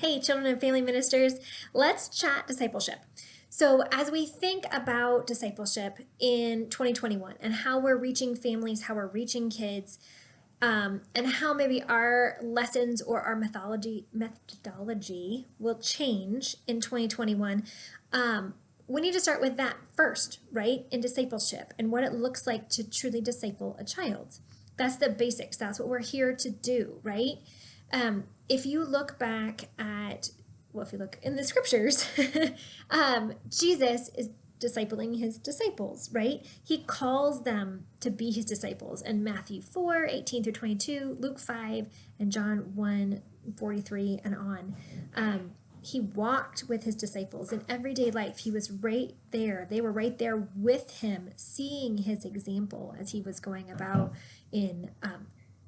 Hey, children and family ministers, let's chat discipleship. So, as we think about discipleship in 2021 and how we're reaching families, how we're reaching kids, and how maybe our lessons or our methodology will change in 2021, we need to start with that first, right? In discipleship and what it looks like to truly disciple a child. That's the basics. That's what we're here to do, right? If you look back at, well, if you look in the scriptures, Jesus is discipling his disciples, right? He calls them to be his disciples in Matthew 4:18 through 22, Luke 5, and John 1:43 and on. He walked with his disciples in everyday life. He was right there. They were right there with him, seeing his example as he was going about in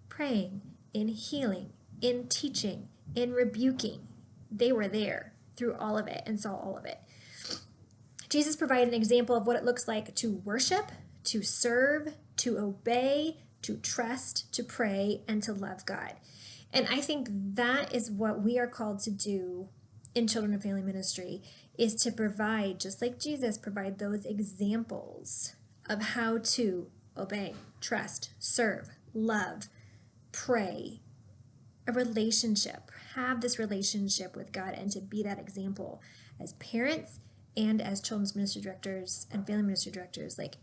praying, in healing, in teaching, in rebuking. They were there through all of it and saw all of it. Jesus provided an example of what it looks like to worship, to serve, to obey, to trust, to pray, and to love God. And I think that is what we are called to do in children and family ministry, is to provide, just like Jesus, provide those examples of how to obey, trust, serve, love, pray, a relationship, have this relationship with God, and to be that example as parents and as children's ministry directors and family ministry directors. Like,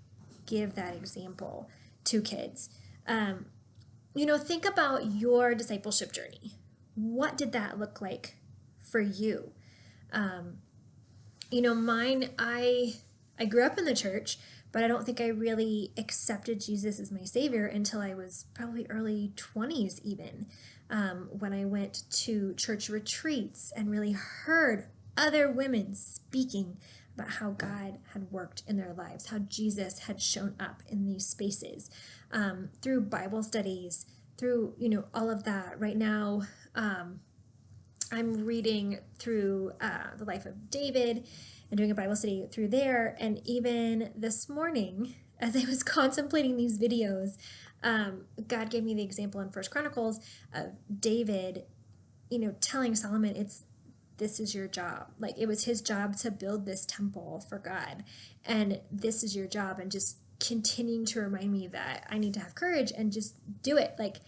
give that example to kids. Think about your discipleship journey. What did that look like for you? Mine, I grew up in the church, but I don't think I really accepted Jesus as my Savior until I was probably early 20s even, when I went to church retreats and really heard other women speaking about how God had worked in their lives, how Jesus had shown up in these spaces, through Bible studies, through, all of that. Right now, I'm reading through the life of David and doing a Bible study through there. And even this morning, as I was contemplating these videos, God gave me the example in First Chronicles of David, telling Solomon, this is your job. Like, it was his job to build this temple for God. And this is your job. And just continuing to remind me that I need to have courage and just do it. Like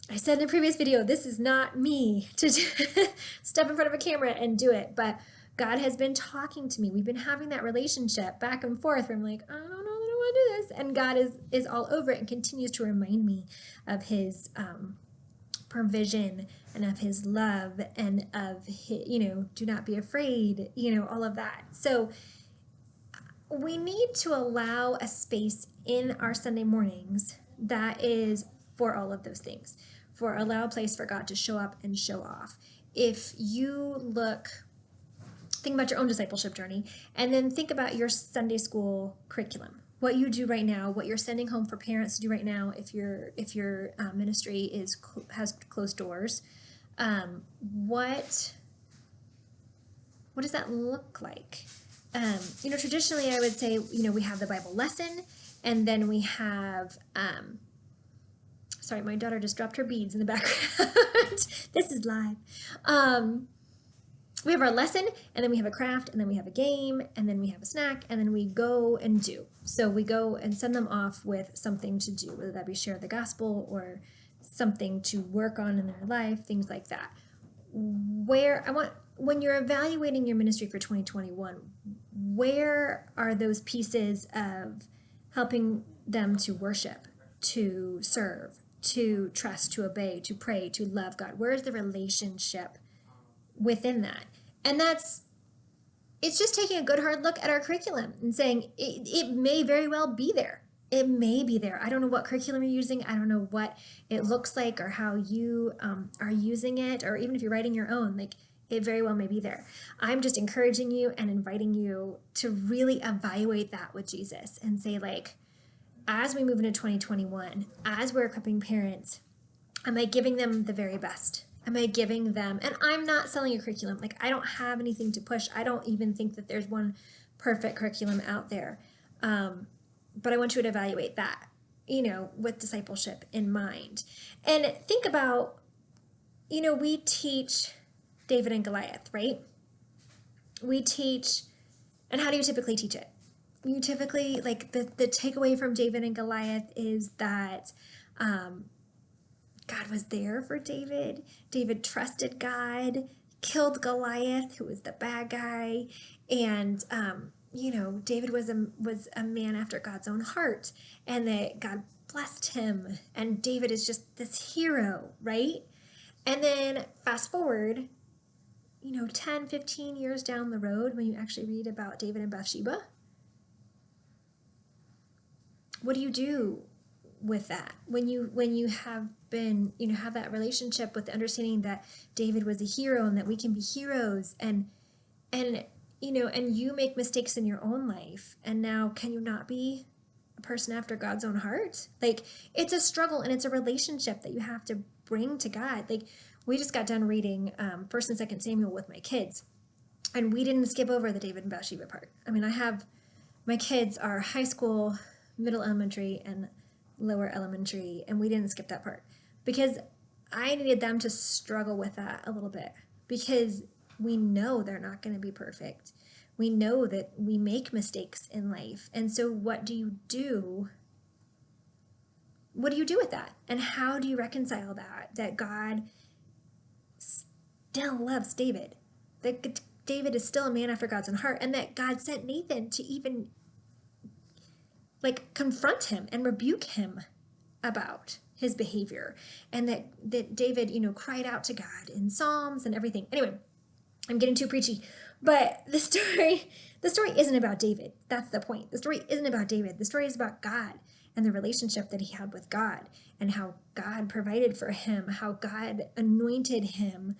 I said in a previous video, this is not me to step in front of a camera and do it. But God has been talking to me. We've been having that relationship back and forth where I'm like, I don't know that I want to do this. And God is all over it and continues to remind me of his provision and of his love and of his, do not be afraid, all of that. So we need to allow a space in our Sunday mornings that is for all of those things, allow a place for God to show up and show off. If you think about your own discipleship journey, and then think about your Sunday school curriculum, what you do right now, what you're sending home for parents to do right now, if your ministry has closed doors, what does that look like? Traditionally, I would say, we have the Bible lesson, and then we have, sorry, my daughter just dropped her beads in the background. This is live. We have our lesson, and then we have a craft, and then we have a game, and then we have a snack, and then we go and do. So we go and send them off with something to do, whether that be share the gospel or something to work on in their life, things like that. When you're evaluating your ministry for 2021, where are those pieces of helping them to worship, to serve, to trust, to obey, to pray, to love God? Where is the relationship within that? And it's just taking a good hard look at our curriculum and saying it may very well be there. It may be there. I don't know what curriculum you're using. I don't know what it looks like or how you are using it, or even if you're writing your own, like, it very well may be there. I'm just encouraging you and inviting you to really evaluate that with Jesus and say, like, as we move into 2021, as we're equipping parents, am I giving them the very best? Am I giving them, and I'm not selling a curriculum. Like, I don't have anything to push. I don't even think that there's one perfect curriculum out there. But I want you to evaluate that, with discipleship in mind. And think about, we teach David and Goliath, right? We teach, and how do you typically teach it? You typically, like, the takeaway from David and Goliath is that God was there for David. David trusted God, killed Goliath, who was the bad guy, and David was a man after God's own heart, and that God blessed him, and David is just this hero, right? And then fast forward, 10, 15 years down the road, when you actually read about David and Bathsheba, what do you do with that when you have been have that relationship with the understanding that David was a hero and that we can be heroes, and you make mistakes in your own life, and now can you not be a person after God's own heart? Like, it's a struggle, and it's a relationship that you have to bring to God. Like, we just got done reading 1st and 2nd Samuel with my kids, and we didn't skip over the David and Bathsheba part. I mean, my kids are high school, middle elementary, and lower elementary, and we didn't skip that part because I needed them to struggle with that a little bit, because we know they're not going to be perfect. We know that we make mistakes in life. And so what do you do? What do you do with that? And how do you reconcile that God still loves David, that David is still a man after God's own heart, and that God sent Nathan to even confront him and rebuke him about his behavior, and that David, cried out to God in Psalms and everything. Anyway, I'm getting too preachy, but the story isn't about David. That's the point. The story isn't about David. The story is about God and the relationship that he had with God, and how God provided for him, how God anointed him.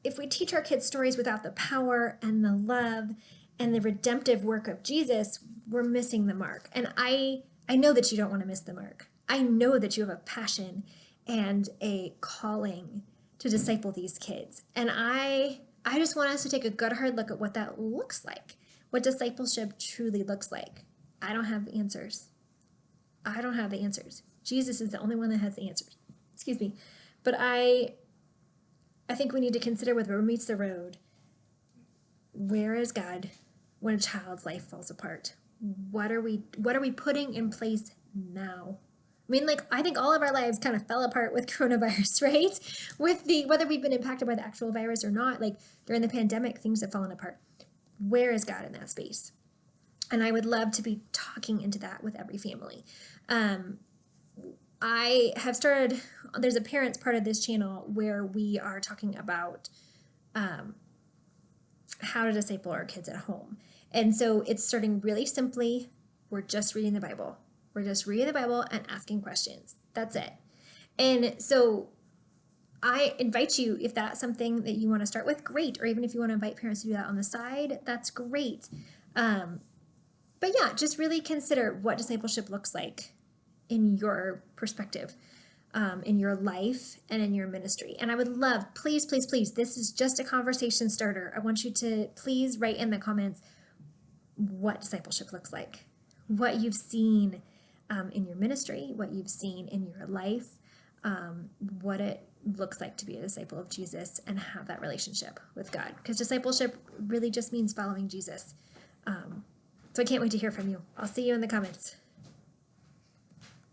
If we teach our kids stories without the power and the love and the redemptive work of Jesus, we're missing the mark. And I know that you don't want to miss the mark. I know that you have a passion and a calling to disciple these kids. And I just want us to take a good hard look at what that looks like, what discipleship truly looks like. I don't have the answers. I don't have the answers. Jesus is the only one that has the answers. Excuse me. But I think we need to consider, with rubber meets the road, where is God when a child's life falls apart? What are we putting in place now? I mean, I think all of our lives kind of fell apart with coronavirus, right? Whether we've been impacted by the actual virus or not, during the pandemic, things have fallen apart. Where is God in that space? And I would love to be talking into that with every family. I have started, there's a parents part of this channel where we are talking about how to disciple our kids at home. And so it's starting really simply. We're just reading the Bible. We're just reading the Bible and asking questions. That's it. And so I invite you, if that's something that you want to start with, great. Or even if you want to invite parents to do that on the side, that's great. But yeah, just really consider what discipleship looks like in your perspective, in your life and in your ministry. And I would love, please, please, please, this is just a conversation starter. I want you to please write in the comments what discipleship looks like, what you've seen in your ministry, what you've seen in your life, what it looks like to be a disciple of Jesus and have that relationship with God. Because discipleship really just means following Jesus. So I can't wait to hear from you. I'll see you in the comments.